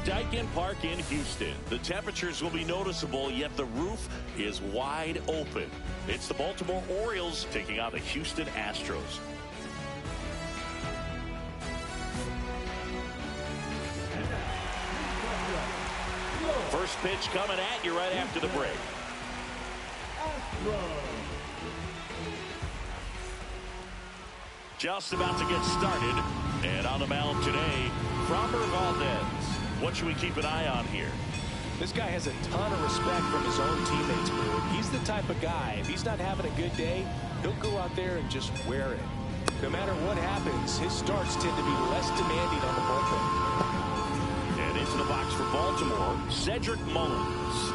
Daikin Park in Houston. The temperatures will be noticeable, yet the roof is wide open. It's the Baltimore Orioles taking on the Houston Astros. First pitch coming at you right after the break. Just about to get started. And on the mound today, Framber Valdez. What should we keep an eye on here? This guy has a ton of respect from his own teammates, Boog. He's the type of guy, if he's not having a good day, he'll go out there and just wear it. No matter what happens, his starts tend to be less demanding on the bullpen. And into the box for Baltimore, Cedric Mullins.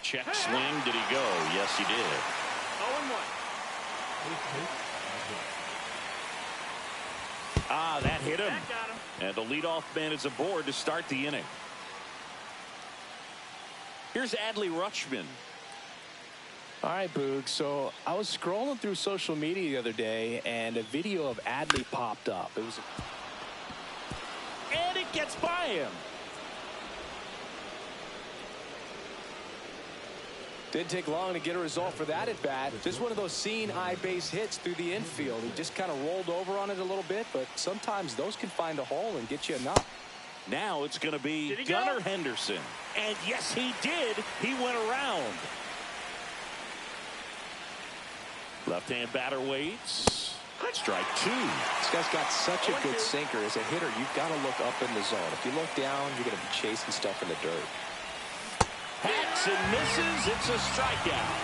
Check swing. Did he go? Yes, he did. 0-1. Ah, that hit him. And the leadoff man is aboard to start the inning. Here's Adley Rutschman. All right, Boog. So I was scrolling through social media the other day, and a video of Adley popped up. It was, and it gets by him. Didn't take long to get a result for that at bat. Just one of those seeing eye base hits through the infield. He just kind of rolled over on it a little bit, but sometimes those can find a hole and get you a knock. Now it's going to be Gunnar Henderson. And yes, he did. He went around. Left-hand batter waits. Strike two. This guy's got such a good sinker. As a hitter, you've got to look up in the zone. If you look down, you're going to be chasing stuff in the dirt. Hacks and misses. It's a strikeout.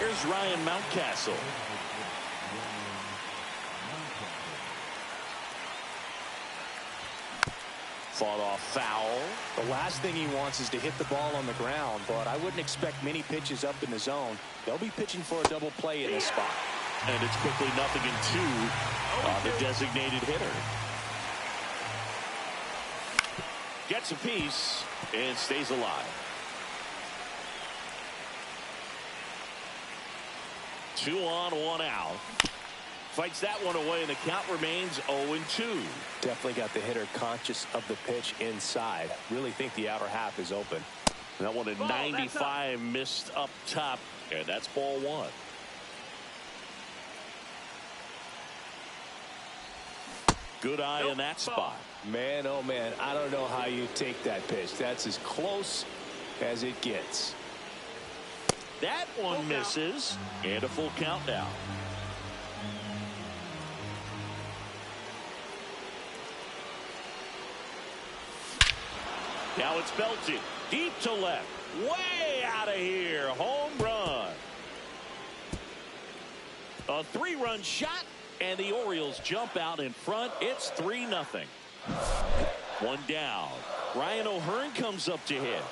Here's Ryan Mountcastle. Fought off foul. The last thing he wants is to hit the ball on the ground, but I wouldn't expect many pitches up in the zone. They'll be pitching for a double play in this spot. And it's quickly 0-2 on the designated hitter. Gets a piece and stays alive. 2 on, 1 out. Fights that one away, and the count remains 0-2. Definitely got the hitter conscious of the pitch inside. Really think the outer half is open. That one at 95 missed up top, and that's ball one. Good eye in that spot. Man, oh man, I don't know how you take that pitch. That's as close as it gets. That one misses, and a full count now. Now it's belted deep to left, way out of here. Home run. A 3-run shot, and the Orioles jump out in front. It's 3-0. One down. Ryan O'Hearn comes up to hit.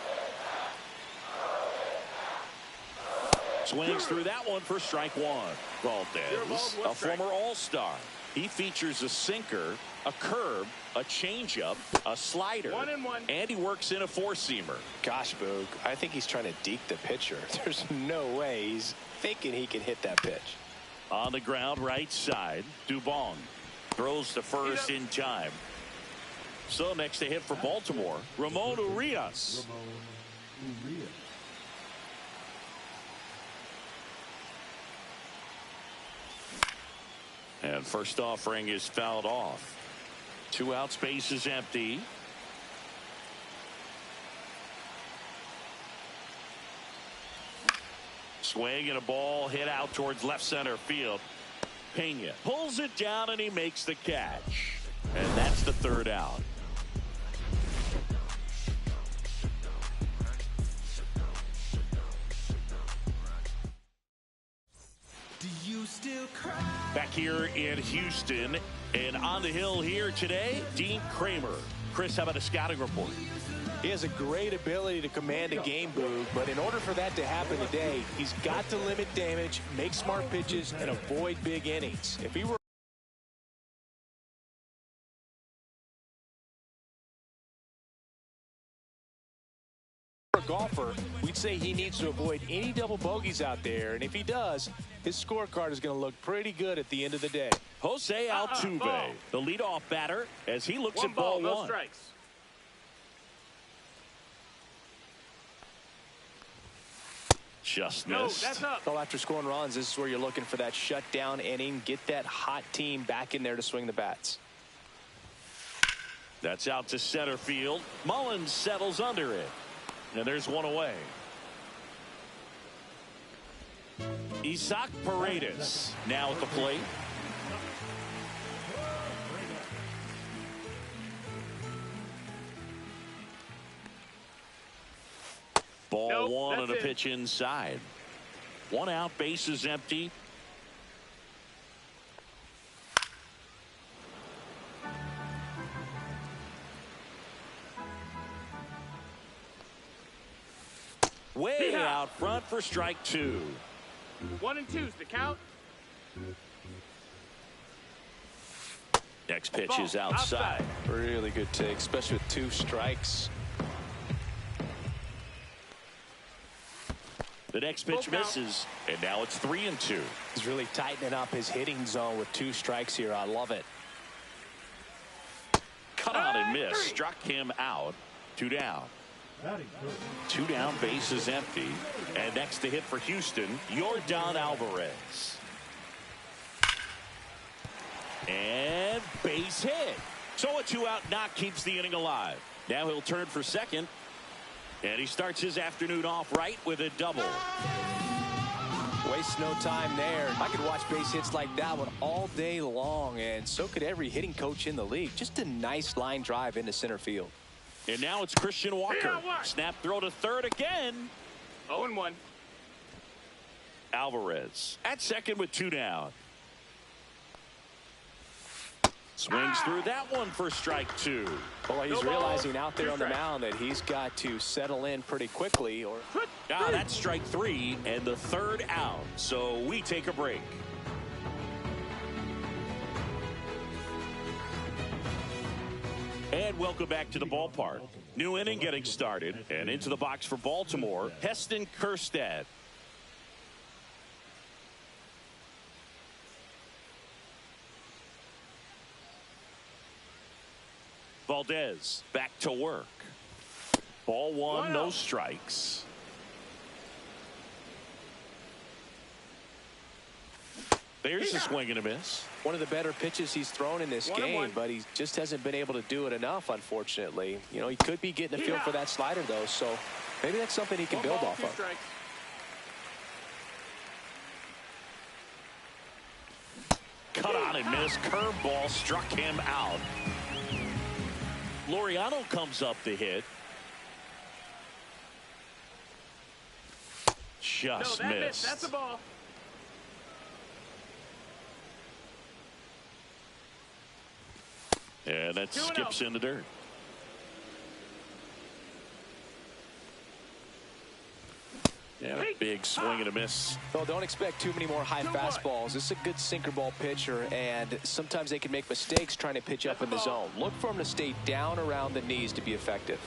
Swings through that one for strike one. Valdez, a former All-Star. He features a sinker, a curve, a changeup, a slider, and he works in a four-seamer. Gosh, Boog, I think he's trying to deke the pitcher. There's no way he's thinking he can hit that pitch. On the ground, right side, Dubon throws to first in time. So next to hit for Baltimore, Ramon Urias. And first offering is fouled off. 2 out, space is empty. Swing and a ball hit out towards left center field. Pena pulls it down and he makes the catch. And that's the 3rd out. Back here in Houston, and on the hill here today, Dean Kramer. Chris, how about a scouting report? He has a great ability to command a game, Boog, but in order for that to happen today, he's got to limit damage, make smart pitches, and avoid big innings. If he were a golfer, we'd say he needs to avoid any double bogeys out there, and if he does, his scorecard is going to look pretty good at the end of the day. Jose Altuve, the leadoff batter, as he looks at ball one. No strikes. Just missed. That's up. Well, after scoring runs, this is where you're looking for that shutdown inning. Get that hot team back in there to swing the bats. That's out to center field. Mullins settles under it. And there's one away. Isaac Paredes now at the plate. Ball one and a pitch inside. One out, base is empty. Way out front for strike two. 1 and 2's the count. Next pitch is outside. Really good take, especially with 2 strikes. The next pitch misses, and now it's 3 and 2. He's really tightening up his hitting zone with 2 strikes here. I love it. Cut on and miss. Struck him out. 2 down. 2 down, base is empty. And next to hit for Houston, Yordan Alvarez. And base hit. So a 2-out knock keeps the inning alive. Now he'll turn for second. And he starts his afternoon off right with a double. Waste no time there. I could watch base hits like that one all day long, and so could every hitting coach in the league. Just a nice line drive into center field. And now it's Christian Walker. Snap throw to third again. 0-1. Alvarez at second with 2 down. Swings through that one for strike 2. Well, he's realizing out there on the mound that he's got to settle in pretty quickly. Or that's strike 3 and the 3rd out. So we take a break. And welcome back to the ballpark. New inning getting started, and into the box for Baltimore, Heston Kjerstad. Valdez back to work. Ball one, no strikes. There's a swing and a miss. One of the better pitches he's thrown in this game, but he just hasn't been able to do it enough, unfortunately. You know, he could be getting a feel for that slider, though, so maybe that's something he can build off of. Cut on and miss. Curveball struck him out. Laureano comes up to hit. Just missed. That's a ball. And that skips in the dirt. Yeah, a big swing and a miss. Well, don't expect too many more high fastballs. This is a good sinker ball pitcher, and sometimes they can make mistakes trying to pitch up in the zone. Look for him to stay down around the knees to be effective.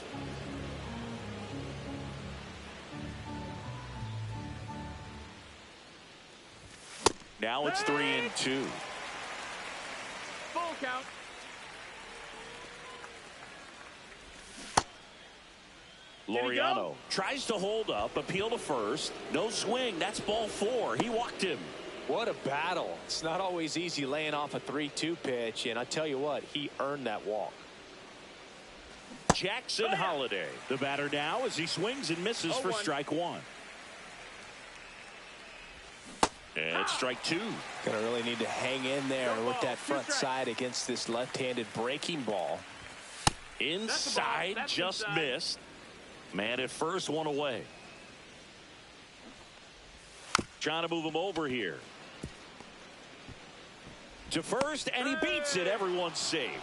Now it's 3 and 2. Full count. Laureano tries to hold up, appeal to first. No swing. That's ball 4. He walked him. What a battle. It's not always easy laying off a 3-2 pitch, and I tell you what, he earned that walk. Jackson Holiday, the batter now as he swings and misses for strike 1. And strike 2. Gonna really need to hang in there and work that front side against this left-handed breaking ball. Inside, just missed. Man at first, one away. Trying to move him over here. To first, and he beats it. Everyone's safe.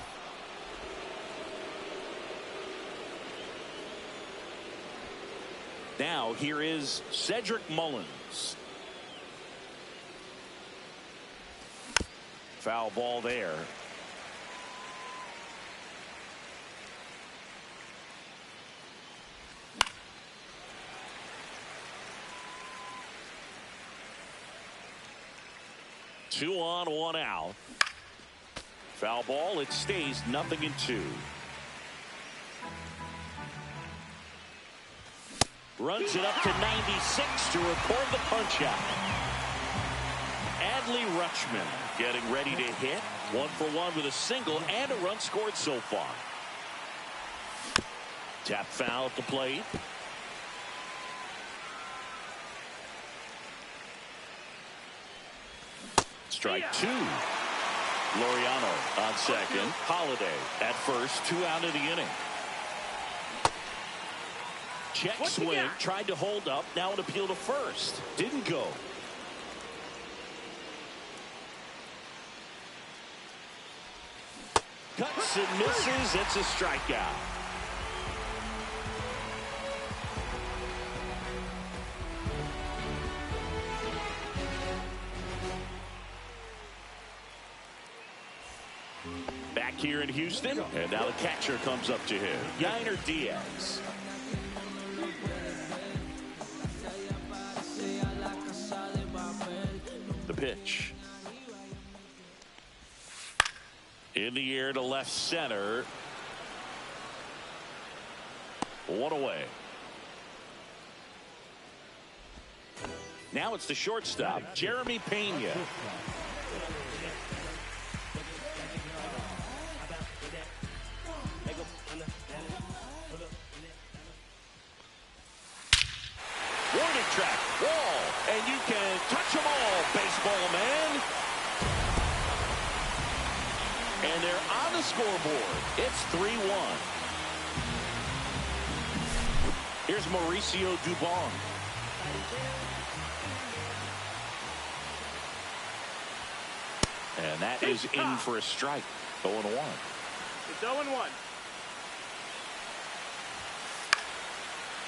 Now here is Cedric Mullins. Foul ball there. Two on, one out. Foul ball. It stays 0-2. Runs it up to 96 to record the punch out. Adley Rutschman getting ready to hit. 1 for 1 with a single and a run scored so far. Tap foul at the plate. Strike 2. Laureano on second. Holiday at first. 2 out of the inning. Check swing. Tried to hold up. Now an appeal to first. Didn't go. Cuts and misses. It's a strikeout. Back here in Houston, and now the catcher comes up to him. Yainer Diaz. The pitch. In the air to left center. 1 away. Now it's the shortstop, Jeremy Pena. Warning track, wall, and you can touch them all, baseball man. And they're on the scoreboard. It's 3-1. Here's Mauricio Dubon. And that is in for a strike. 0-1. It's 0-1.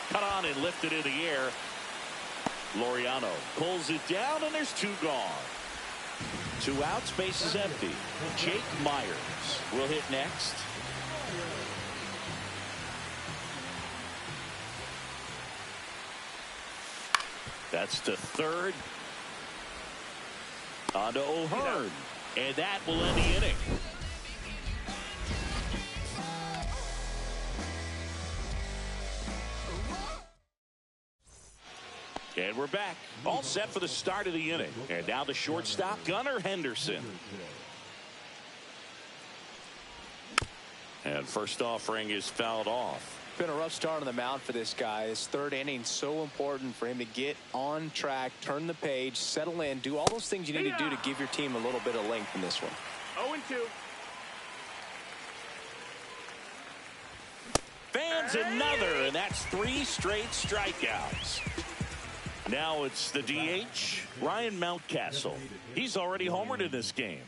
Cut on and lifted in the air. Laureano pulls it down, and there's 2 gone. 2 outs, base is empty. Jake Myers will hit next. That's to third. On to O'Hearn. And that will end the inning. And we're back. All set for the start of the inning. And now the shortstop, Gunnar Henderson. And first offering is fouled off. Been a rough start on the mound for this guy. His 3rd inning, so important for him to get on track, turn the page, settle in, do all those things you need to do to give your team a little bit of length in this one. 0-2. Fans another, and that's 3 straight strikeouts. Now it's the DH, Ryan Mountcastle. He's already homered in this game.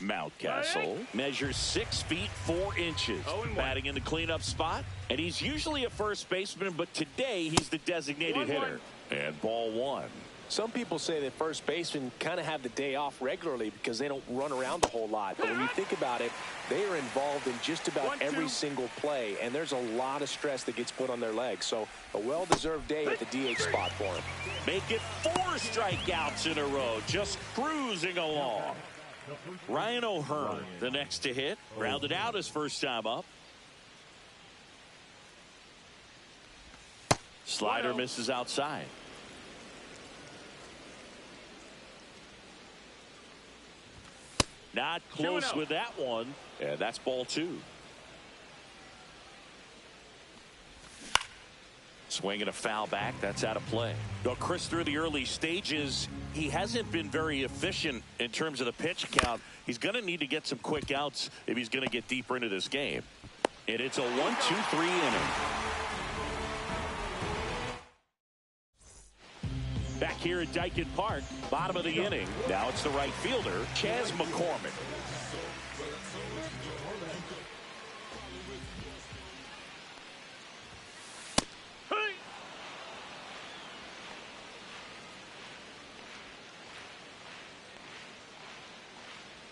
Mountcastle measures 6 feet 4 inches. Batting in the cleanup spot, and he's usually a first baseman, but today he's the designated hitter. And ball 1. Some people say that first basemen kind of have the day off regularly because they don't run around a whole lot. But when you think about it, they are involved in just about every single play, and there's a lot of stress that gets put on their legs. So a well-deserved day at the DH spot for him. Make it 4 strikeouts in a row, just cruising along. Ryan O'Hearn, the next to hit, grounded out his first time up. Slider misses outside. Not close with that one. And that's ball 2. Swinging a foul back. That's out of play. Well, Chris, through the early stages, he hasn't been very efficient in terms of the pitch count. He's going to need to get some quick outs if he's going to get deeper into this game. And it's a 1-2-3 inning. Back here at Dyken Park, bottom of the inning. Now it's the right fielder, Chas McCormick.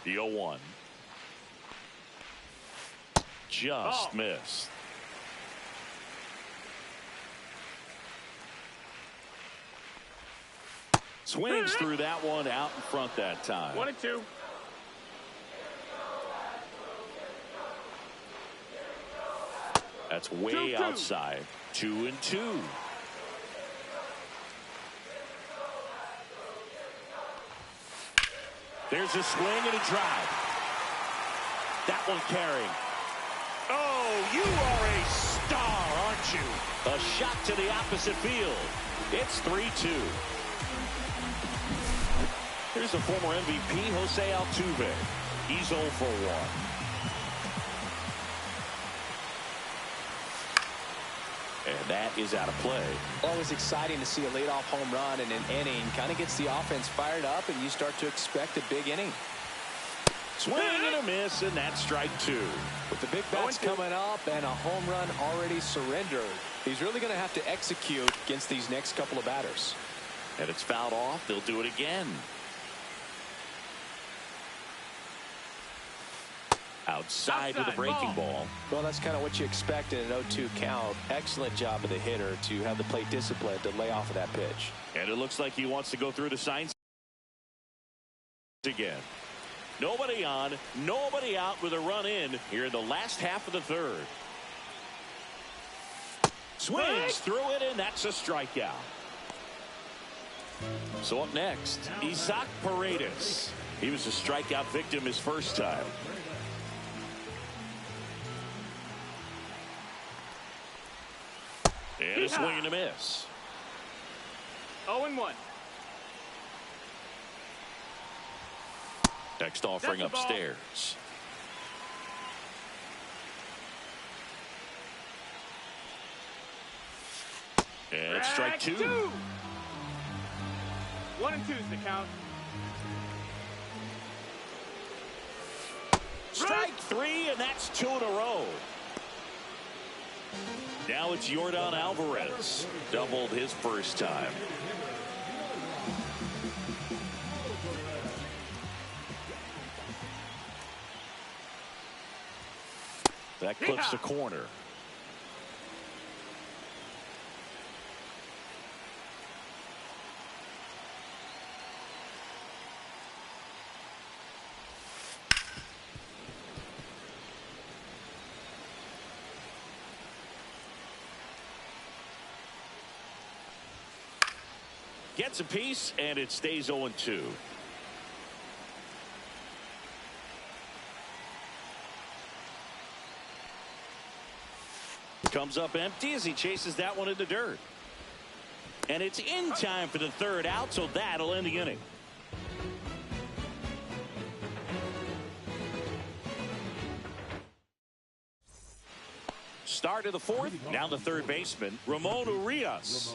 The 0-1. Just missed. Swings through that one out in front that time. 1-2. That's way 2-2. outside. 2-2. There's a swing and a drive. That one carrying. Oh, you are a star, aren't you? A shot to the opposite field. It's 3-2. Here's the former MVP, Jose Altuve. He's 0 for 1. And that is out of play. Always exciting to see a leadoff home run in an inning. Kind of gets the offense fired up, and you start to expect a big inning. Swing and a miss, and that's strike 2. With the big bats coming up and a home run already surrendered, he's really going to have to execute against these next couple of batters. And it's fouled off. They'll do it again. Outside with a breaking ball. Well, that's kind of what you expect in an 0-2 count. Excellent job of the hitter to have the plate discipline to lay off of that pitch. And it looks like he wants to go through the signs again. Nobody on, nobody out with a run in here in the last half of the third. Swings through it, and that's a strikeout. So up next, Isaac Paredes. He was a strikeout victim his first time. And a swing and a miss. 0-1. Next offering upstairs. And it's strike 2. 1-2 is the count. Strike 3, and that's 2 in a row. Now it's Yordan Alvarez. Doubled his first time. That clips the corner. Gets a piece, and it stays 0-2. Comes up empty as he chases that one in the dirt. And it's in time for the third out, so that'll end the inning. Start of the fourth. Now the third baseman, Ramon Urias.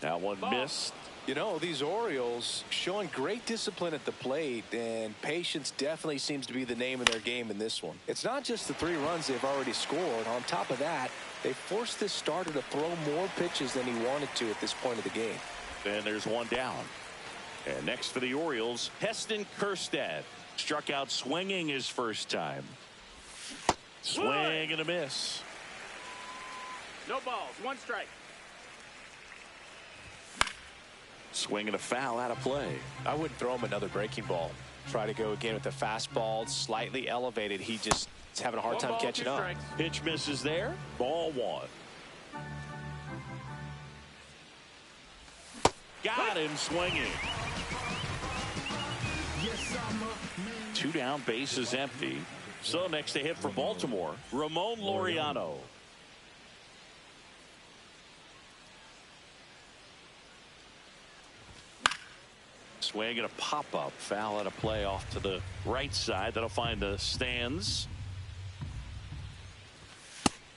That one missed. You know, these Orioles showing great discipline at the plate, and patience definitely seems to be the name of their game in this one. It's not just the 3 runs they've already scored. On top of that, they forced this starter to throw more pitches than he wanted to at this point of the game. And there's one down. And next for the Orioles, Heston Kjerstad. Struck out swinging his first time. Swing and a miss. No balls. 1 strike. Swing and a foul out of play. I wouldn't throw him another breaking ball. Try to go again with the fastball, slightly elevated. He just is having a hard time catching up. Pitch misses there. Ball 1. Got him swinging. 2 down, bases empty. So next to hit for Baltimore, Ramon Laureano. Swing and a pop-up. Foul out of play off to the right side. That'll find the stands.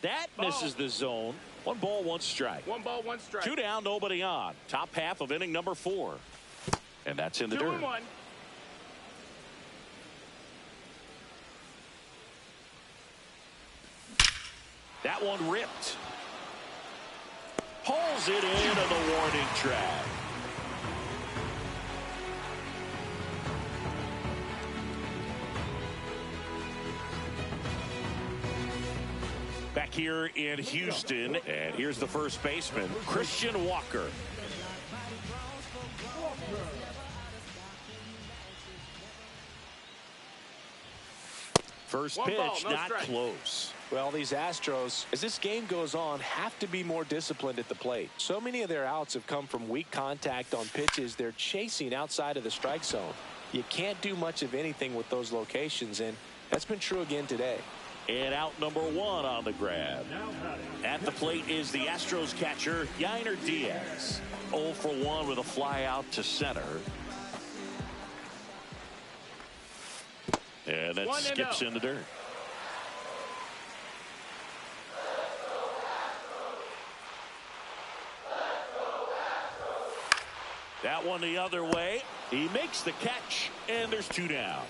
That misses the zone. 1 ball, 1 strike. 1 ball, 1 strike. 2 down, nobody on. Top half of inning number 4. And that's in the dirt. 2-1. That one ripped. Pulls it into the warning track. Back here in Houston, and here's the first baseman, Christian Walker. First pitch, not close. Well, these Astros, as this game goes on, have to be more disciplined at the plate. So many of their outs have come from weak contact on pitches they're chasing outside of the strike zone. You can't do much of anything with those locations, and that's been true again today. And out number one on the grab. At the plate is the Astros catcher, Yainer Diaz. 0 for 1 with a fly out to center. And that skips in the dirt. That one the other way. He makes the catch, and there's 2 down.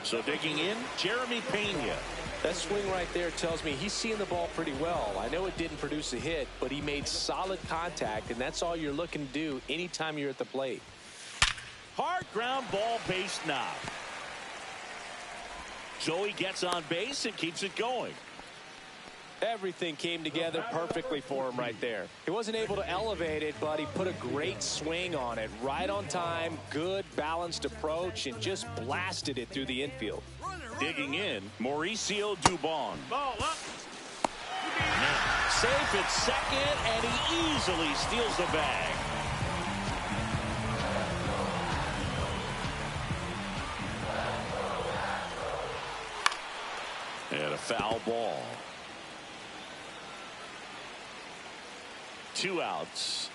So digging in, Jeremy Pena. That swing right there tells me he's seeing the ball pretty well. I know it didn't produce a hit, but he made solid contact, and that's all you're looking to do anytime you're at the plate. Hard ground ball, base knock. So he gets on base and keeps it going. Everything came together perfectly for him right there. He wasn't able to elevate it, but he put a great swing on it. Right on time, good balanced approach, and just blasted it through the infield. Digging in, Mauricio Dubon. Ball up. Safe at second, and he easily steals the bag. And a foul ball. 2 outs.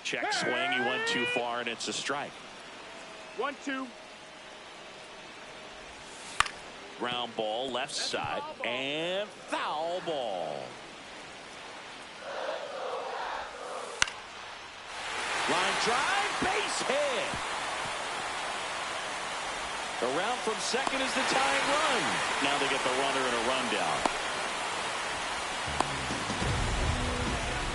Check swing. He went too far, and it's a strike. 1-2. Ground ball, left side, and foul ball. Line drive, base hit. Around from second is the tying run. Now they get the runner and a rundown.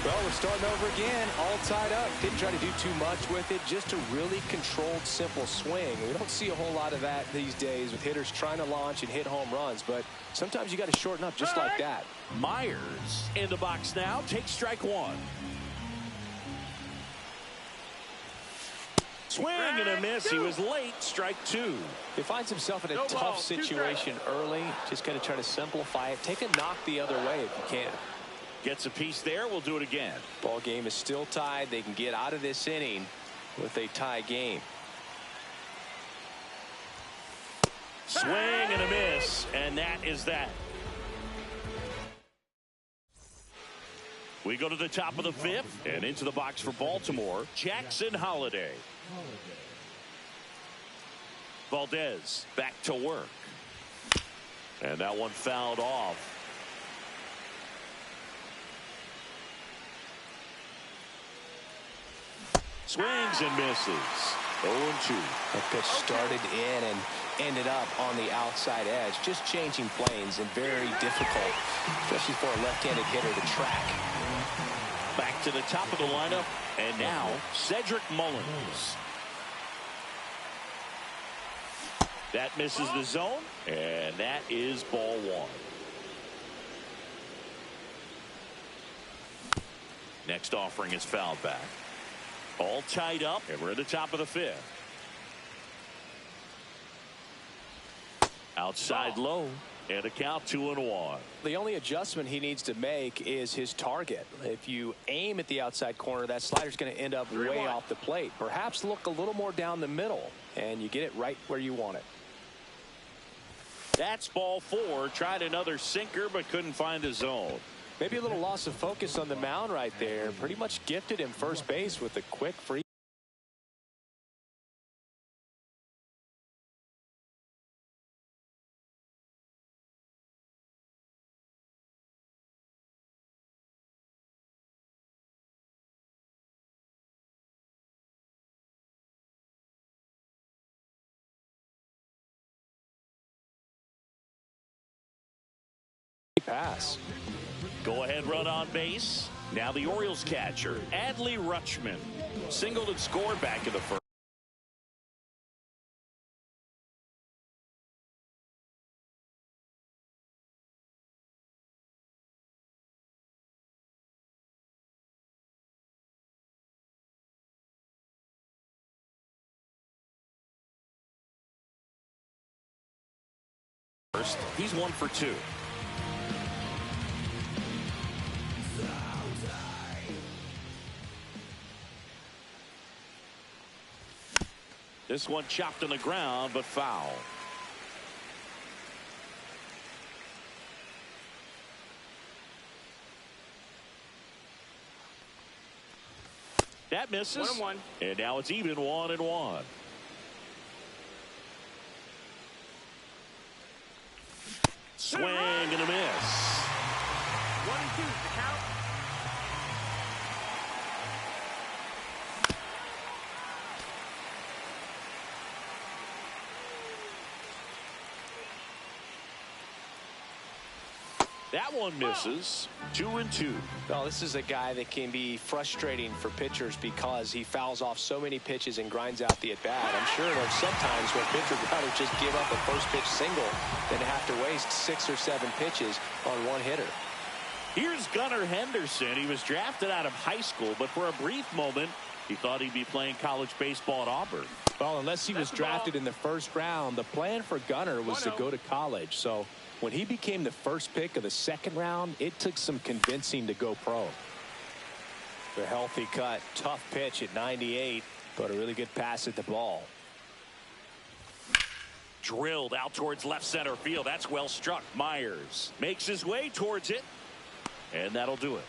Well, we're starting over again, all tied up. Didn't try to do too much with it, just a really controlled, simple swing. We don't see a whole lot of that these days with hitters trying to launch and hit home runs, but sometimes you got to shorten up just like that. Myers in the box now, takes strike 1. Swing and a miss. He was late, strike 2. He finds himself in a tough situation early. Just got to try to simplify it. Take a knock the other way if you can. Gets a piece there. We'll do it again. Ball game is still tied. They can get out of this inning with a tie game. Swing and a miss, and that is that. We go to the top of the 5th and into the box for Baltimore, Jackson Holliday. Valdez back to work. And that one fouled off. Swings and misses. 0-2. That pitch started in and ended up on the outside edge. Just changing planes and very difficult, especially for a left-handed hitter to track. Back to the top of the lineup. And now Cedric Mullins. That misses the zone. And that is ball 1. Next offering is fouled back. All tied up, and we're at the top of the 5th. Outside low, and a count 2-1. The only adjustment he needs to make is his target. If you aim at the outside corner, that slider's going to end up way off the plate. Perhaps look a little more down the middle, and you get it right where you want it. That's ball 4. Tried another sinker, but couldn't find the zone. Maybe a little loss of focus on the mound right there. Pretty much gifted him first base with a quick free. Pass. Go ahead run on base. Now the Orioles catcher, Adley Rutschman. Singled and scored back in the first. He's 1 for 2. This one chopped on the ground, but foul. That misses. 1-1. And now it's even 1-1. Swing and a miss. 1-2 the count. That one misses. 2-2. Well, this is a guy that can be frustrating for pitchers because he fouls off so many pitches and grinds out the at-bat. I'm sure there's sometimes where pitchers rather just give up a first pitch single than to have to waste 6 or 7 pitches on one hitter. Here's Gunnar Henderson. He was drafted out of high school, but for a brief moment, he thought he'd be playing college baseball at Auburn. Well, unless he was drafted in the first round, the plan for Gunnar was to go to college. So when he became the first pick of the second round, it took some convincing to go pro. The healthy cut, tough pitch at 98, but a really good pass at the ball. Drilled out towards left center field. That's well struck. Myers makes his way towards it, and that'll do it.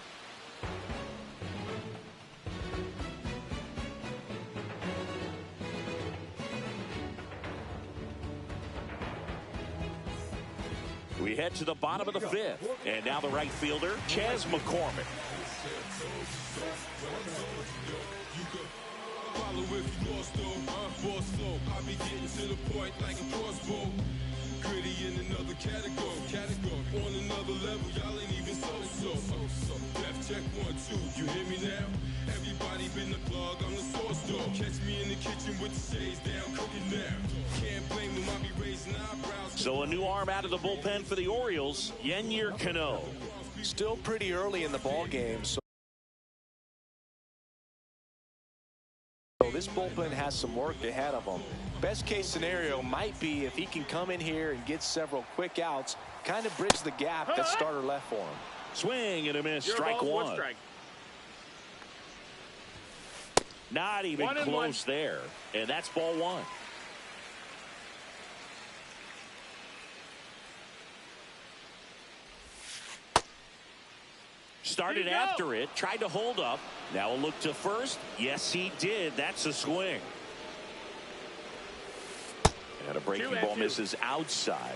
We head to the bottom of the 5th, and now the right fielder, Chas McCormick. Check 1, 2, you hear me now? Everybody been the plug, I'm the source dog. Catch me in the kitchen with the shades down, cooking now. Can't blame them, I be raising eyebrows. So a new arm out of the bullpen for the Orioles, Yennier Cano. Still pretty early in the ball game, so this bullpen has some work ahead of them. Best case scenario might be if he can come in here and get several quick outs, kind of bridge the gap that starter left for him. Swing and a miss. Your Strike ball, 1. strike. Not even 1-1. close there. And that's ball 1. Started after it. Tried to hold up. Now a look to first. Yes, he did. That's a swing. And a breaking ball misses outside.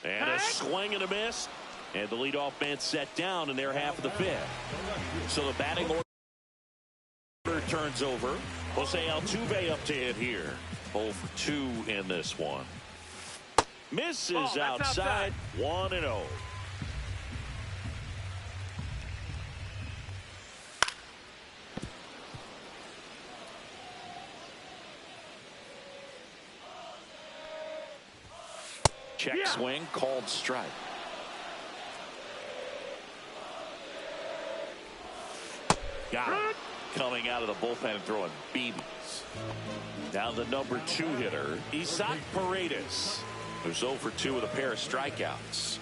And a swing and a miss. And the leadoff man set down in their half of the 5th. So the batting order turns over. Jose Altuve up to hit here. 0 for 2 in this one. Misses outside. 1-0. Check swing, called strike. Got it. Coming out of the bullpen and throwing BBs. Now the number 2 hitter, Isaac Paredes, who's 0 for 2 with a pair of strikeouts.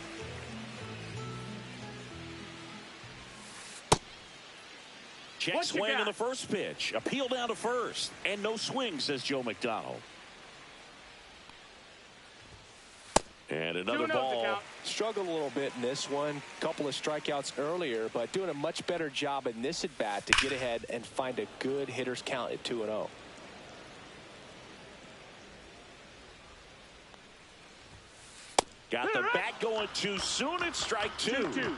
Check swing in the first pitch. Appeal down to first. And no swing, says Joe McDonald. And another ball. Struggled a little bit in this one. Couple of strikeouts earlier, but doing a much better job in this at bat to get ahead and find a good hitter's count at 2-0. Got the bat going too soon. It's strike 2.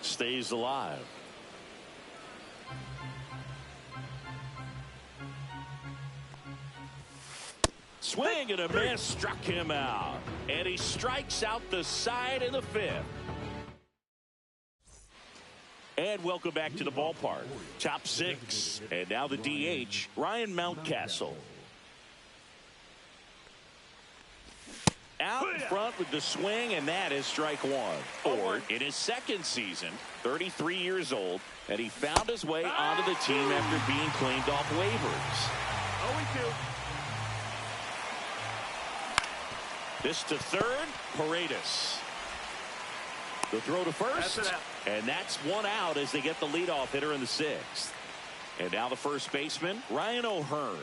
Stays alive. Swing and a miss, struck him out. And he strikes out the side in the fifth. And welcome back to the ballpark. Top six. And now the DH, Ryan Mountcastle. Out in front with the swing, and that is strike one. Ford, in his second season, 33 years old, and he found his way onto the team after being claimed off waivers. 0-2. This to third, Paredes. The throw to first, and that's one out as they get the leadoff hitter in the sixth. And now the first baseman, Ryan O'Hearn.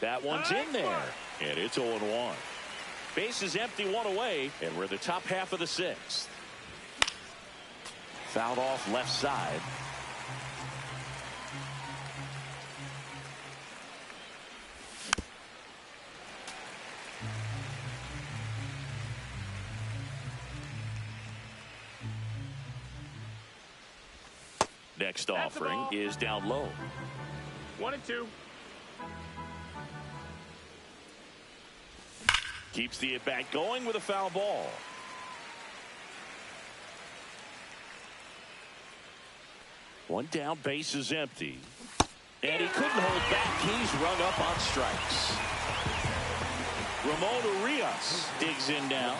That one's in there, and it's 0-1. Base is empty, one away, and we're in the top half of the sixth. Fouled off left side. Next offering is down low. 1-2. Keeps the at-bat going with a foul ball. One down, base is empty. And he couldn't hold back. He's rung up on strikes. Ramon Urias digs in now.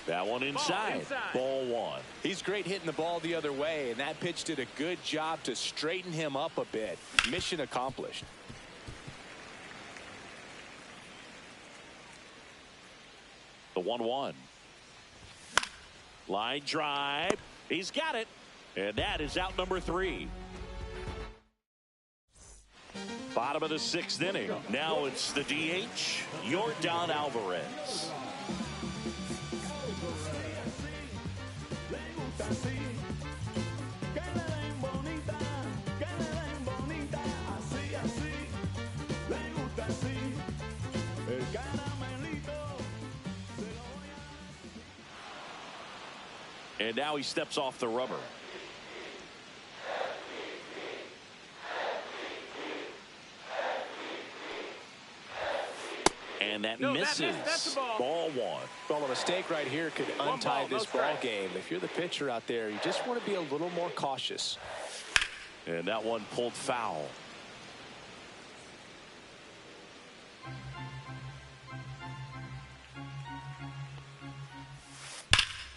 That one inside. Ball one. He's great hitting the ball the other way, and that pitch did a good job to straighten him up a bit. Mission accomplished. The 1-1. Line drive. He's got it. And that is out number 3. Bottom of the sixth inning. Now it's the DH, Yordan Alvarez. And now he steps off the rubber. And that misses. That's a ball. Ball one. Well, a mistake right here could untie this ball game. If you're the pitcher out there, you just want to be a little more cautious. And that one pulled foul.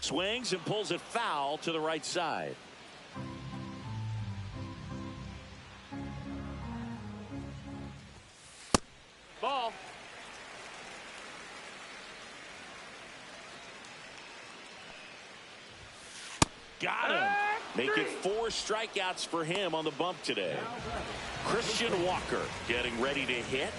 Swings and pulls it foul to the right side. Ball. Got him. Make it 4 strikeouts for him on the bump today. Christian Walker getting ready to hit.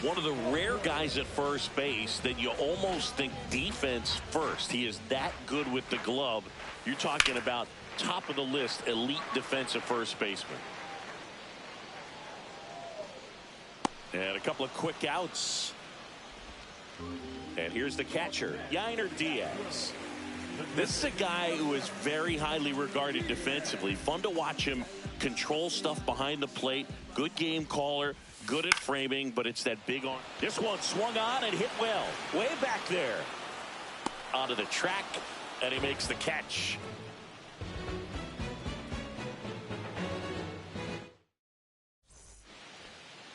One of the rare guys at first base that you almost think defense first. He is that good with the glove. You're talking about top of the list, elite defensive first baseman. And a couple of quick outs. And here's the catcher, Yainer Diaz. This is a guy who is very highly regarded defensively. Fun to watch him control stuff behind the plate. Good game caller. Good at framing, but it's that big arm. This one swung on and hit well. Way back there. Onto the track, and he makes the catch.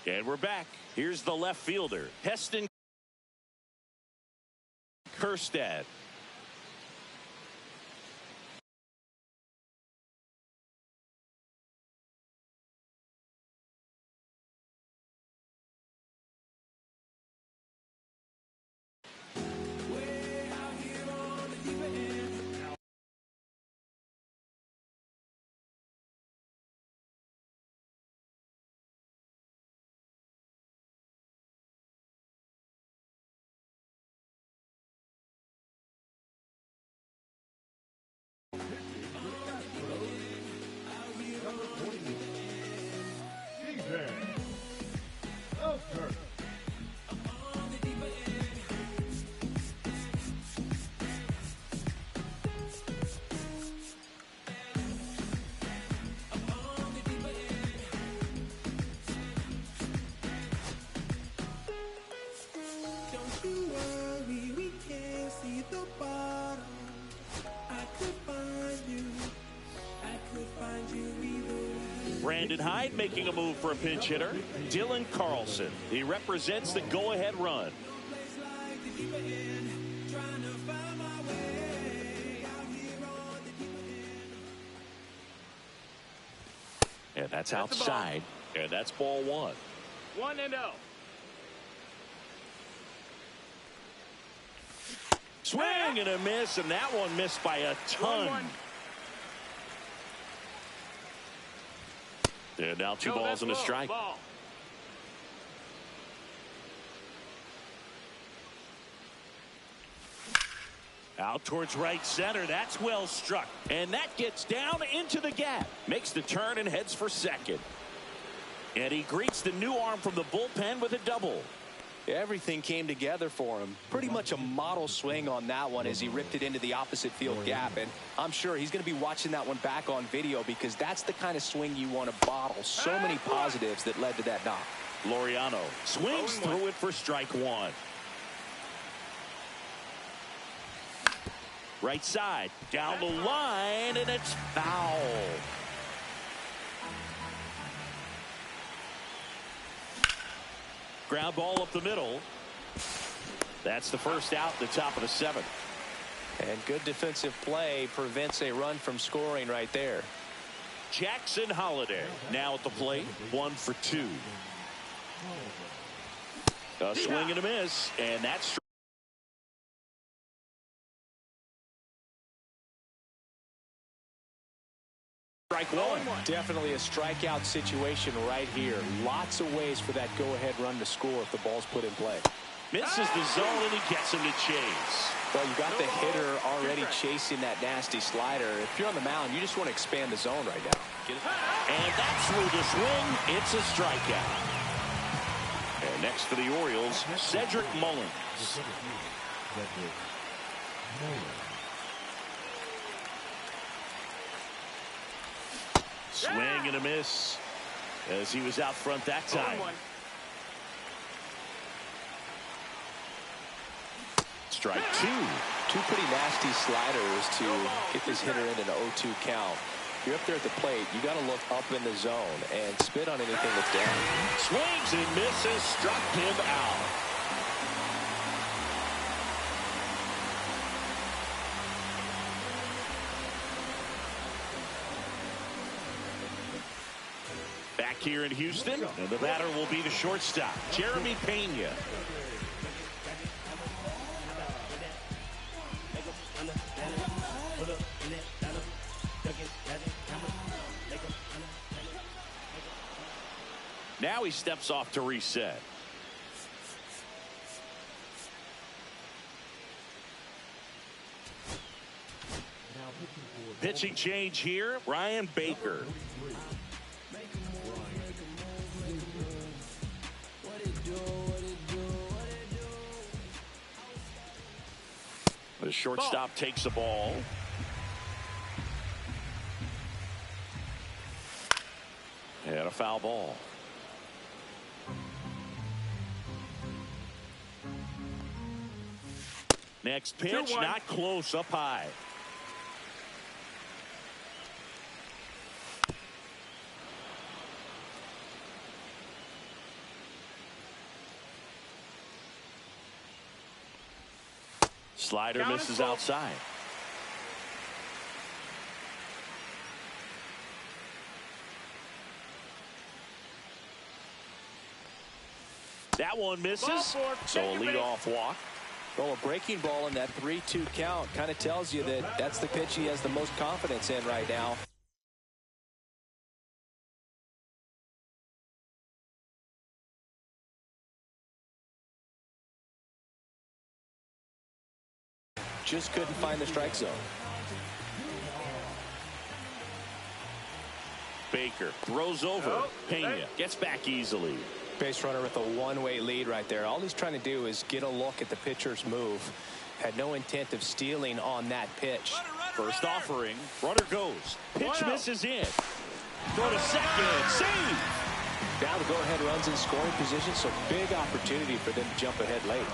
And we're back. Here's the left fielder, Heston Kjerstad. Brandon Hyde making a move for a pinch hitter. Dylan Carlson. He represents the go-ahead run. And that's outside. And that's ball one. 1-0. Swing and a miss, and that one missed by a ton. 1-1. And now two balls and a strike. Ball. Out towards right center. That's well struck. And that gets down into the gap. Makes the turn and heads for second. And he greets the new arm from the bullpen with a double. Everything came together for him. Pretty much a model swing on that one as he ripped it into the opposite field gap. And I'm sure he's going to be watching that one back on video because that's the kind of swing you want to bottle. So many positives that led to that knock. Laureano swings through it for strike one. Right side, down the line, and it's foul. Ground ball up the middle. That's the first out at the top of the seventh. And good defensive play prevents a run from scoring right there. Jackson Holiday now at the plate, 1 for 2. A swing and a miss, and that's strike one. Definitely a strikeout situation right here. Lots of ways for that go-ahead run to score if the ball's put in play. Misses the zone, and he gets him to chase. Well, you got the hitter already chasing that nasty slider. If you're on the mound, you just want to expand the zone right now. And that's through the swing. It's a strikeout. And next for the Orioles, Cedric Mullins. Swing and a miss as he was out front that time. Strike two. Two pretty nasty sliders to get this hitter in an 0-2 count. If you're up there at the plate, you got to look up in the zone and spit on anything that's down. Swings and misses, struck him out. Back here in Houston, and the batter will be the shortstop, Jeremy Pena. Now he steps off to reset. Pitching change here, Ryan Baker. The shortstop takes the ball. And a foul ball. Next pitch, not close, up high. Slider misses outside. That one misses, so a leadoff walk. Well, a breaking ball in that 3-2 count kind of tells you that that's the pitch he has the most confidence in right now. Just couldn't find the strike zone. Baker throws over. Pena gets back easily. Base runner with a one-way lead right there. All he's trying to do is get a look at the pitcher's move. Had no intent of stealing on that pitch. First offering. Runner goes. Pitch misses in. Throw to second. Save. Now the go-ahead runs in scoring position, so big opportunity for them to jump ahead late.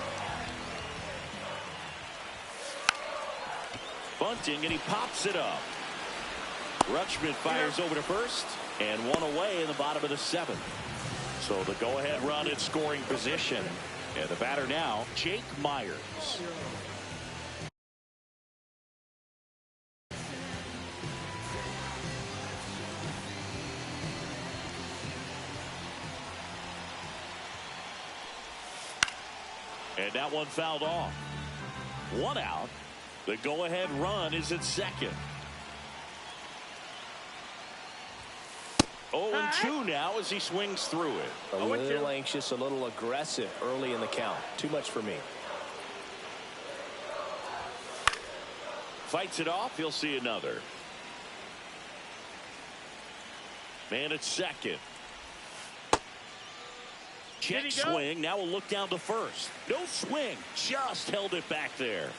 Bunting, and he pops it up. Rutschman fires over to first, and one away in the bottom of the seventh. So the go-ahead run in scoring position. And the batter now, Jake Myers. And that one fouled off. One out. The go-ahead run is at second. 0-2 now as he swings through it. A little anxious, a little aggressive early in the count. Too much for me. Fights it off. He'll see another. Man at second. Check swing. Now we'll look down to first. No swing. Just held it back there.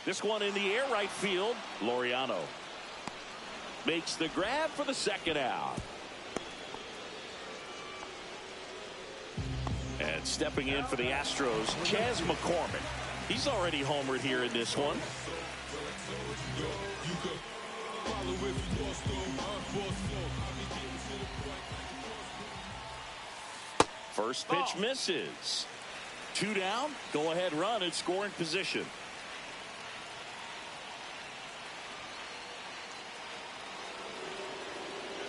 This one in the air right field. Laureano makes the grab for the second out. And stepping in for the Astros, Chas McCormick. He's already homered here in this one. First pitch misses. 2 down. Go ahead run in scoring position.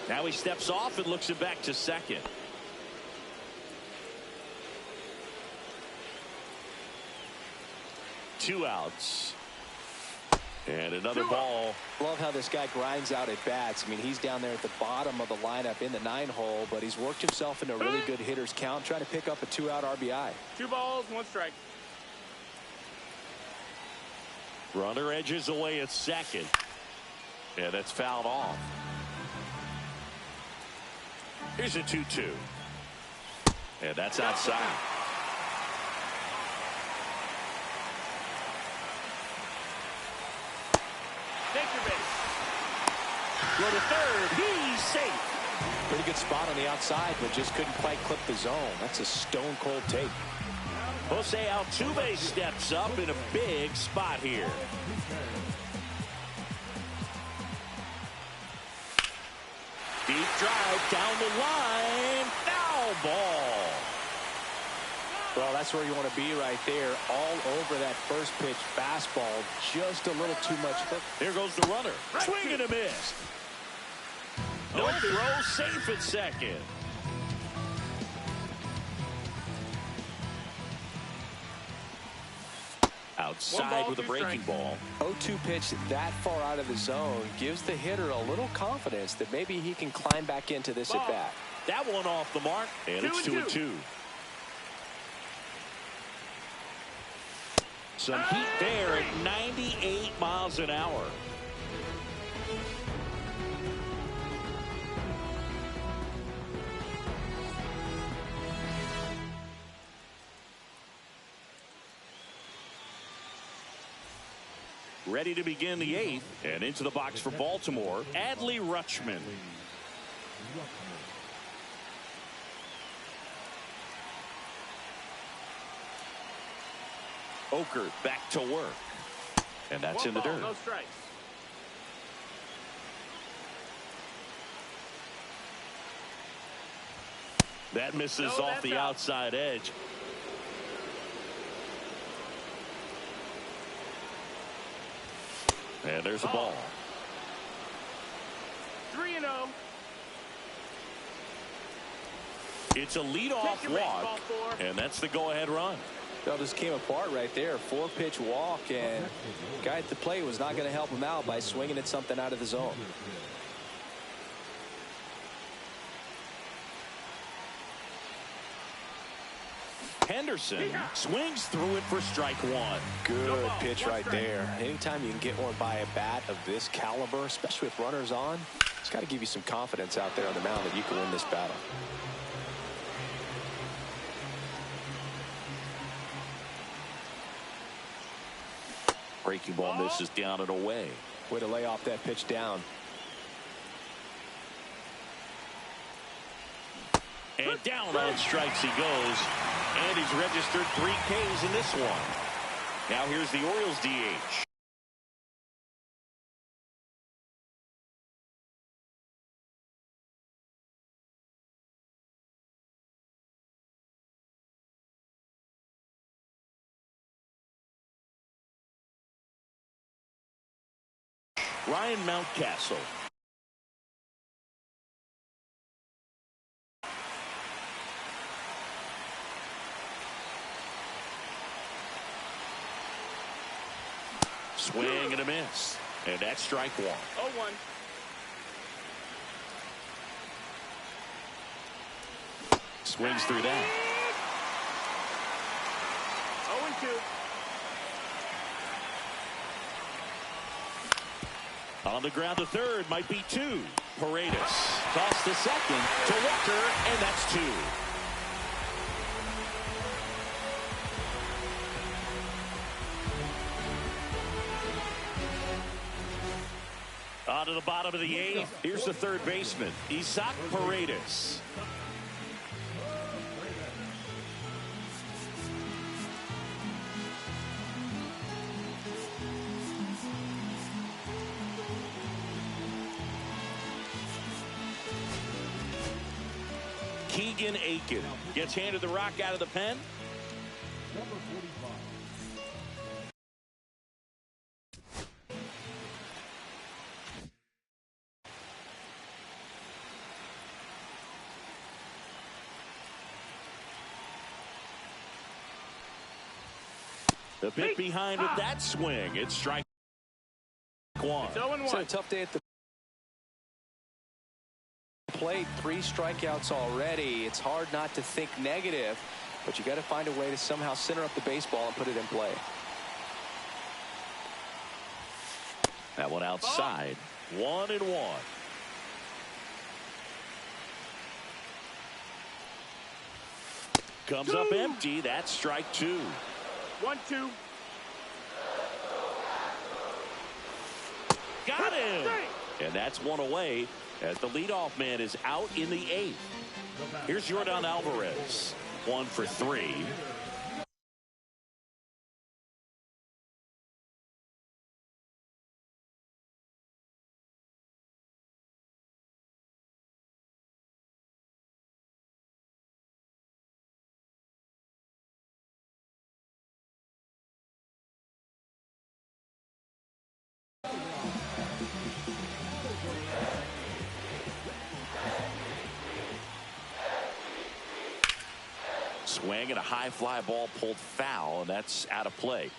Now he steps off and looks it back to second. Two outs. And another ball. Love how this guy grinds out at bats. I mean, he's down there at the bottom of the lineup in the 9-hole, but he's worked himself into a really good hitter's count, trying to pick up a 2-out RBI. 2 balls, 1 strike. Runner edges away at second. And that's fouled off. Here's a 2-2. And that's outside. Take your base. Go to third. He's safe. Pretty good spot on the outside, but just couldn't quite clip the zone. That's a stone-cold take. Jose Altuve steps up in a big spot here. Deep drive down the line. Foul ball. Well, that's where you want to be right there. All over that first pitch fastball. Just a little too much. Here goes the runner. Swing and a miss. No throw, safe at second. Outside with a breaking ball. 0-2 pitch that far out of the zone gives the hitter a little confidence that maybe he can climb back into this at bat. That one off the mark, and it's 2-2. Some heat there at 98 miles an hour. Ready to begin the 8th, and into the box for Baltimore, Adley Rutschman. Oker back to work, and that's in the dirt. No strikes. That misses off the outside edge. And there's a ball. 3-0. It's a leadoff walk, and that's the go-ahead run. Well, this came apart right there. 4-pitch walk, and the guy at the plate was not going to help him out by swinging at something out of the zone. Henderson swings through it for strike one. Good pitch right there. Anytime you can get one by a bat of this caliber, especially with runners on, it's got to give you some confidence out there on the mound that you can win this battle. Breaking ball misses down and away. Way to lay off that pitch down. And down on strikes he goes. And he's registered 3 Ks in this one. Now here's the Orioles DH. Ryan Mountcastle. Swing and a miss. And that's strike 1. 0-1. Swings through that. 0-2. On the ground to third, might be 2. Paredes toss to second to Walker, and that's 2. On to the bottom of the 8th. Here's the third baseman, Isaac Paredes. Keegan Aiken gets handed the rock out of the pen. The pick behind with that swing. It's strike 1. It's 0-1. It's a tough day at the plate. 3 strikeouts already. It's hard not to think negative, but you got to find a way to somehow center up the baseball and put it in play. That one outside. 1-1. Comes up empty. That's strike 2. 1-2. Got him. And that's one away as the leadoff man is out in the 8th. Here's Jordan Alvarez. 1 for 3. Swing and a high fly ball pulled foul, and that's out of play.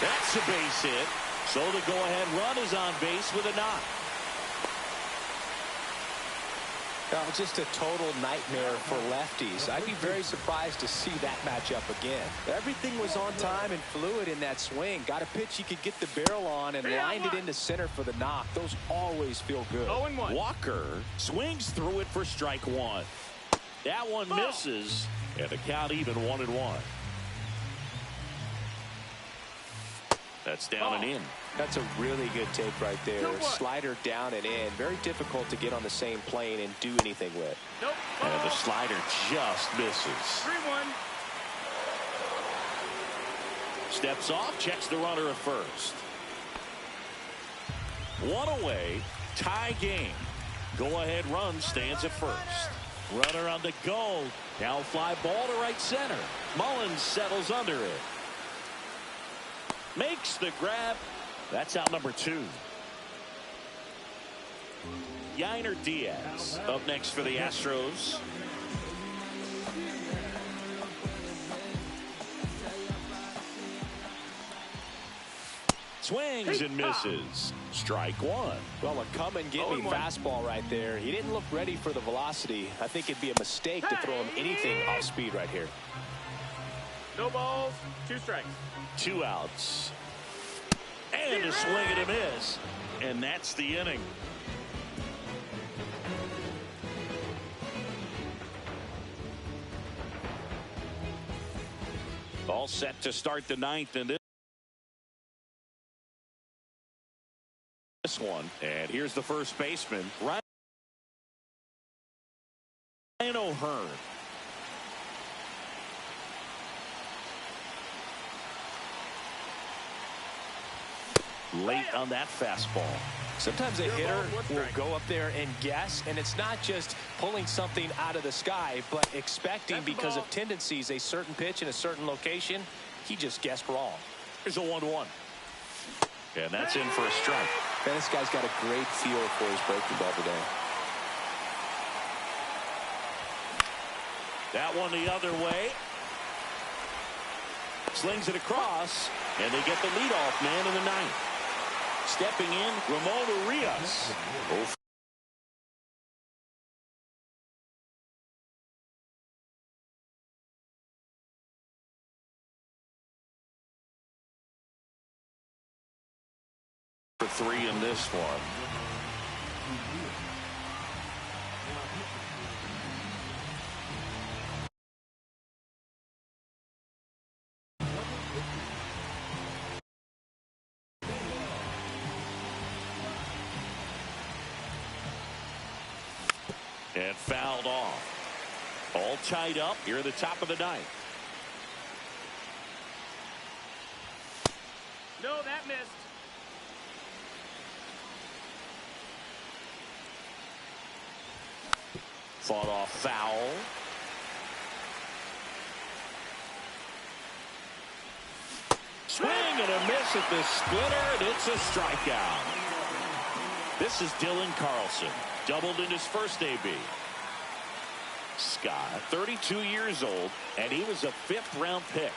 That's a base hit. So the go-ahead run is on base with a knock. Just a total nightmare for lefties. I'd be very surprised to see that matchup again. Everything was on time and fluid in that swing. Got a pitch he could get the barrel on and lined it into center for the knock. Those always feel good. 0-1. Walker swings through it for strike 1. That one misses, and the count even 1-1. That's down and in. That's a really good take right there. Slider down and in. Very difficult to get on the same plane and do anything with. Nope. And the slider just misses. 3-1. Steps off, checks the runner at first. 1 away, tie game. Go-ahead run stands at first. Runner on the go. Now fly ball to right center. Mullins settles under it. Makes the grab. That's out number 2. Yainer Diaz up next for the Astros. Swings and misses. Strike 1. Well, a come and get me fastball right there. He didn't look ready for the velocity. I think it'd be a mistake to throw him anything off speed right here. No balls, 2 strikes. 2 outs. And a swing and a miss. And that's the inning. All set to start the 9th, and this this one. And here's the first baseman, Ryan O'Hearn. Late on that fastball. Sometimes a hitter will go up there and guess, and it's not just pulling something out of the sky, but expecting because of tendencies a certain pitch in a certain location. He just guessed wrong. Here's a 1-1. And that's in for a strike. Man, this guy's got a great feel for his breaking ball today. That one the other way. Slings it across, and they get the leadoff man in the ninth. Stepping in, Ramon Urias. For 3 in this one. And fouled off. All tied up here at the top of the ninth. No, that missed. Fought off foul. Swing and a miss at the splitter, and it's a strikeout. This is Dylan Carlson. Doubled in his first AB. Scott, 32 years old, and he was a 5th-round pick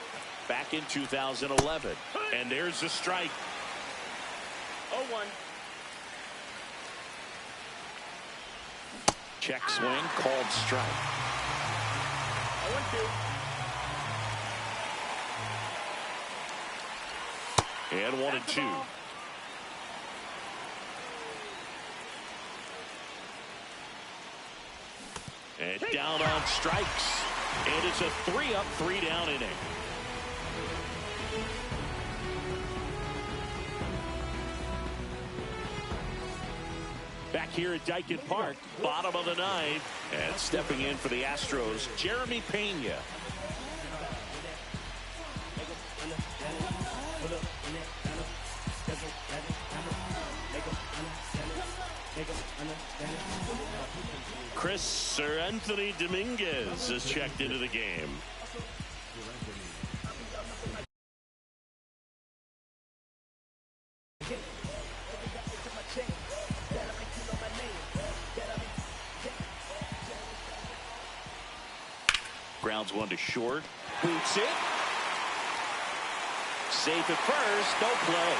back in 2011. And there's the strike. 0-1. Check swing, called strike. 0-2. And 1-2. And down on strikes. And it's a 3-up, 3-down inning. Back here at Dyken Park, bottom of the ninth. And stepping in for the Astros, Jeremy Pena. Sir Anthony Dominguez is checked into the game. Grounds one to short. Boots it. Safe at first. No play.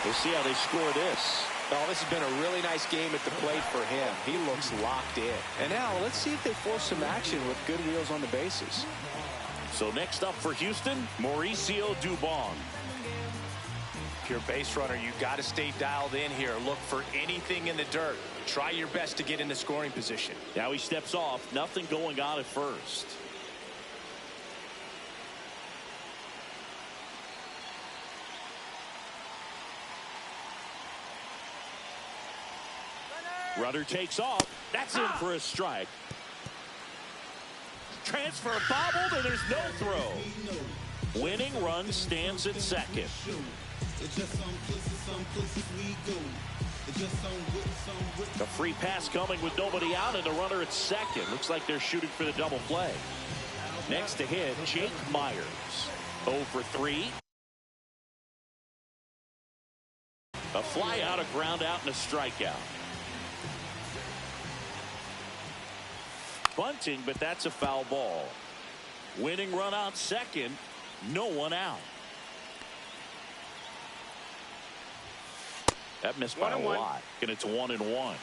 We'll see how they score this. Oh, this has been a really nice game at the plate for him. He looks locked in. And now let's see if they force some action with good wheels on the bases. So next up for Houston, Mauricio Dubon. If you're a base runner, you got to stay dialed in here. Look for anything in the dirt. Try your best to get into scoring position. Now he steps off. Nothing going on at first. Runner takes off. That's in for a strike. Transfer bobbled, and there's no throw. Winning run stands at second. A free pass coming with nobody out, and the runner at second. Looks like they're shooting for the double play. Next to hit, Jake Myers. 0 for 3. A fly out, a ground out, and a strikeout. Bunting, but that's a foul ball. Winning run out second. No one out. That missed by a lot. And it's 1-1.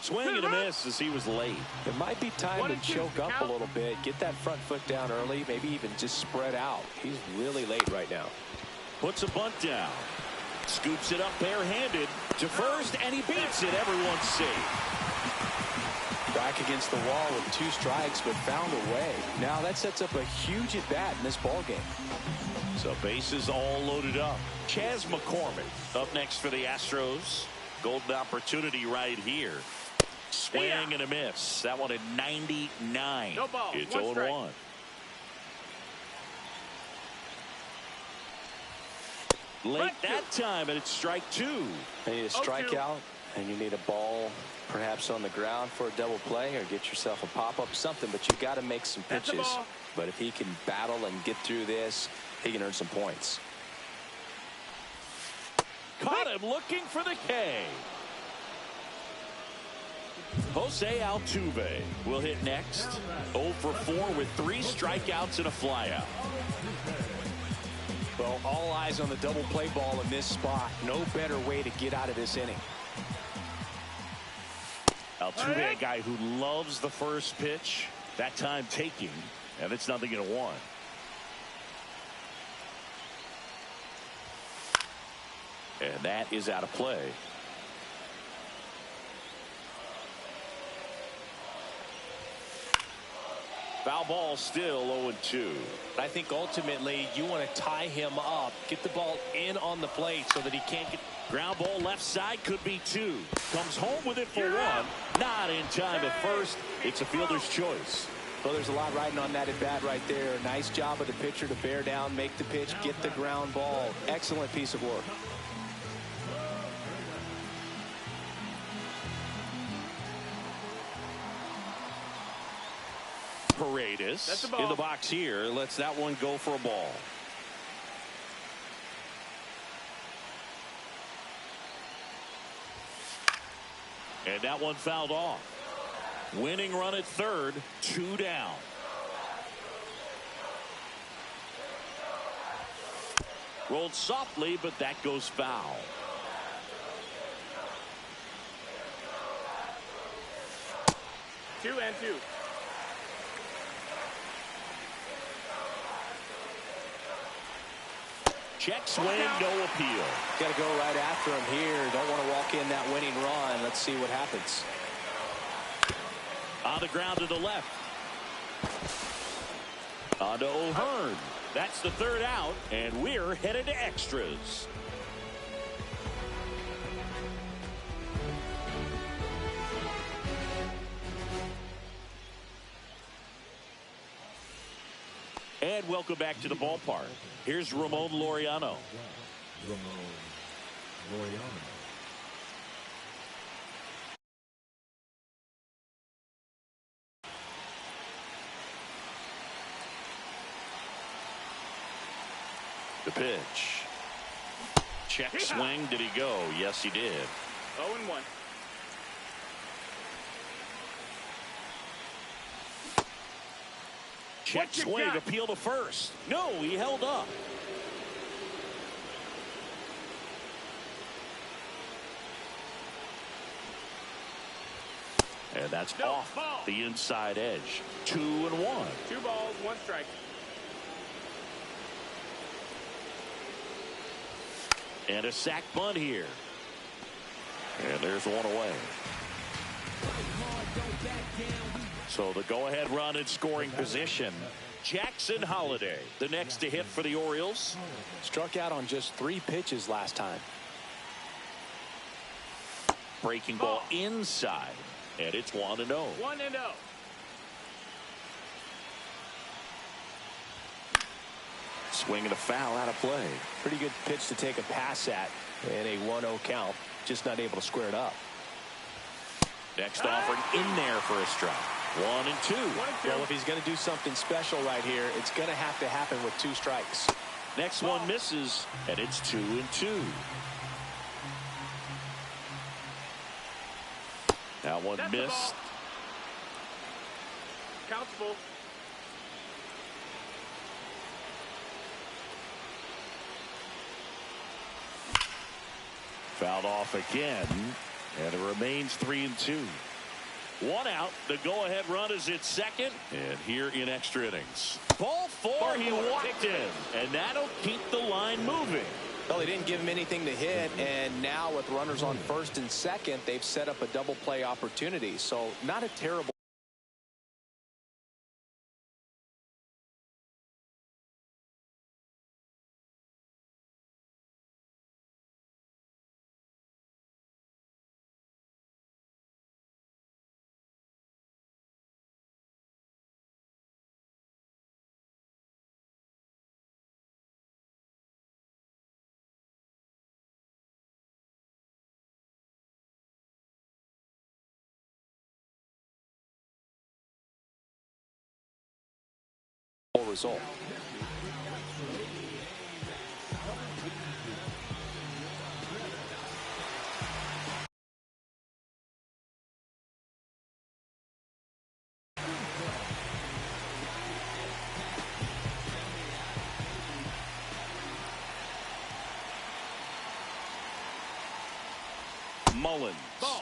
Swing and a miss as he was late. It might be time to choke up a little bit. Get that front foot down early. Maybe even just spread out. He's really late right now. Puts a bunt down. Scoops it up barehanded to first, and he beats it. Everyone's safe. Back against the wall with 2 strikes, but found a way. Now that sets up a huge at-bat in this ball game. So bases all loaded up. Chas McCormick up next for the Astros. Golden opportunity right here. Swing and a miss. That one at 99. No ball. It's 0-1. Late that time, and it's strike 2. You need a strikeout, and you need a ball perhaps on the ground for a double play, or get yourself a pop-up, something, but you got to make some pitches. But if he can battle and get through this, he can earn some points. Caught him looking for the K. Jose Altuve will hit next. 0 for 4 with 3 strikeouts and a flyout. Well, all eyes on the double play ball in this spot. No better way to get out of this inning. Altuve, a guy who loves the first pitch. That time taking, and it's 0-1. And that is out of play. Foul ball, still 0-2. I think ultimately you want to tie him up, get the ball in on the plate so that he can't get. Ground ball left side, could be 2. Comes home with it for 1. Not in time at first. It's a fielder's choice. Well, there's a lot riding on that at bat right there. Nice job of the pitcher to bear down, make the pitch, get the ground ball. Excellent piece of work. Paredes in the box here. Lets that one go for a ball. And that one fouled off. Winning run at third, 2 down. Rolled softly, but that goes foul. Two and two. Check swing, no appeal. Got to go right after him here. Don't want to walk in that winning run. Let's see what happens. On the ground to the left. On to O'Hearn. That's the 3rd out, and we're headed to extras. And welcome back to the ballpark. Here's Ramon Laureano. The pitch. Check swing. Did he go? Yes, he did. 0-1. Check swing. Appeal to first. No, he held up. And that's off the inside edge. 2-1. 2 balls, 1 strike. And a sac bunt here. And there's 1 away. So the go-ahead run in scoring position. Jackson Holiday, the next to hit for the Orioles. Struck out on just 3 pitches last time. Breaking ball inside. And it's 1-0. 1-0. Swing and a foul out of play. Pretty good pitch to take a pass at in a 1-0 count. Just not able to square it up. Next offering in there for a strike. 1-2. Well, if he's going to do something special right here, it's going to have to happen with 2 strikes. Next one misses, and it's 2-2. That one missed. Counts full. Fouled off again, and it remains 3-2. 1 out. The go-ahead run is at second, and here in extra innings. Ball 4, he walked in, and that'll keep the line moving. Well, they didn't give him anything to hit, and now with runners on first and second, they've set up a double play opportunity. So not a terrible result. Mullins,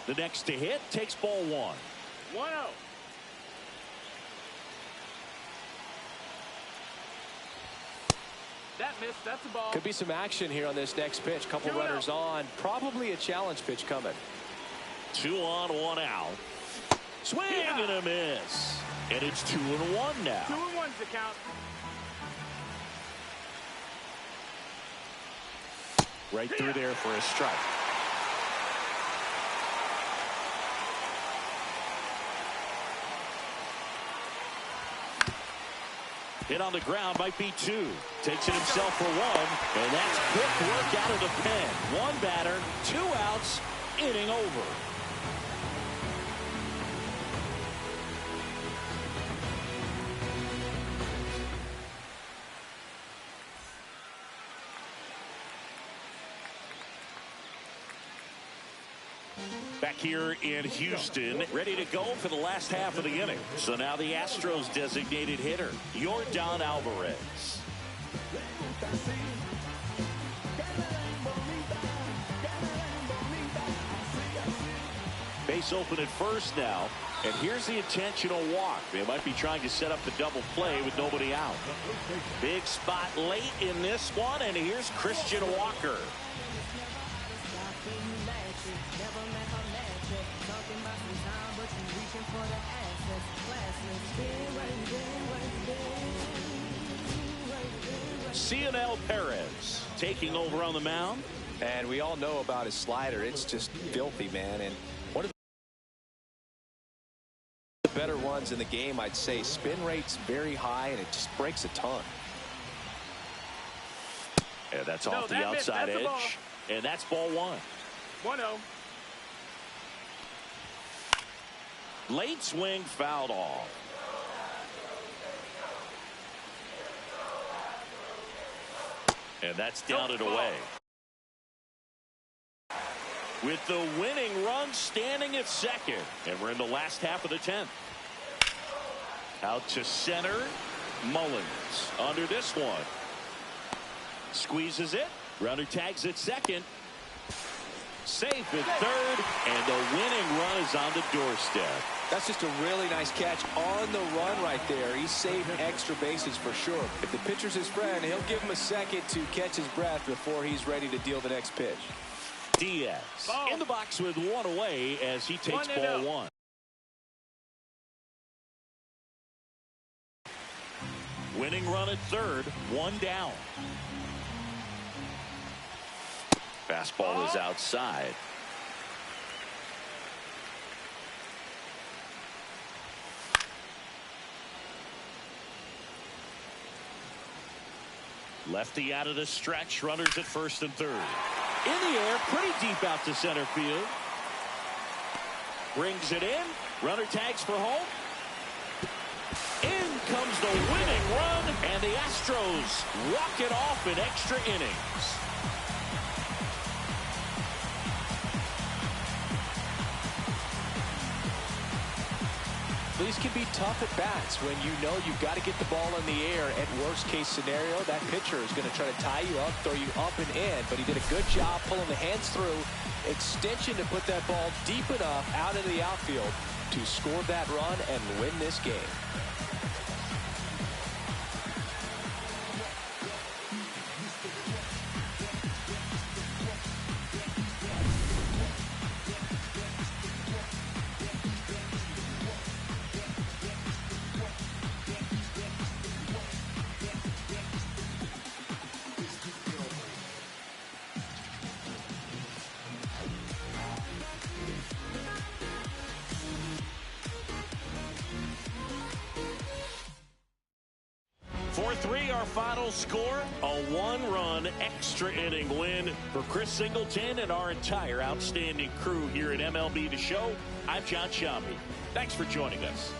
the next to hit, takes ball one. 1-0. That missed. That's a ball. Could be some action here on this next pitch. Couple runners on. Probably a challenge pitch coming. 2 on, 1 out. Swing and a miss. And it's 2-1 now. 2-1's the count. Right through there for a strike. Hit on the ground, might be 2. Takes it himself for 1, and that's quick work out of the pen. 1 batter, 2 outs, inning over. Back here in Houston, ready to go for the last half of the inning. So now the Astros designated hitter, Yordan Alvarez. Base open at first now, and here's the intentional walk. They might be trying to set up the double play with nobody out. Big spot late in this one, and here's Christian Walker. Cionel Perez taking over on the mound. And we all know about his slider. It's just filthy, man. And one of the better ones in the game, I'd say. Spin rate's very high, and it just breaks a ton. Yeah, that's off the outside edge. And that's ball 1. 1-0. Late swing fouled off. And that's down and away. With the winning run standing at second. And we're in the last half of the 10th. Out to center. Mullins under this one. Squeezes it. Runner tags at second. Safe at third. And the winning run is on the doorstep. That's just a really nice catch on the run right there. He's saving extra bases for sure. If the pitcher's his friend, he'll give him a second to catch his breath before he's ready to deal the next pitch. Diaz in the box with 1 away as he takes ball 1. Winning run at third, 1 down. Fastball is outside. Lefty out of the stretch, runners at first and third. In the air, pretty deep out to center field. Brings it in. Runner tags for home. In comes the winning run, and the Astros walk it off in extra innings. These can be tough at bats when you know you've got to get the ball in the air. At worst case scenario, that pitcher is going to try to tie you up, throw you up and in, but he did a good job pulling the hands through. Extension to put that ball deep enough out into the outfield to score that run and win this game. Our final score, a 1-run extra inning win for Chris Singleton and our entire outstanding crew here at MLB The Show. I'm John Sciambi. Thanks for joining us.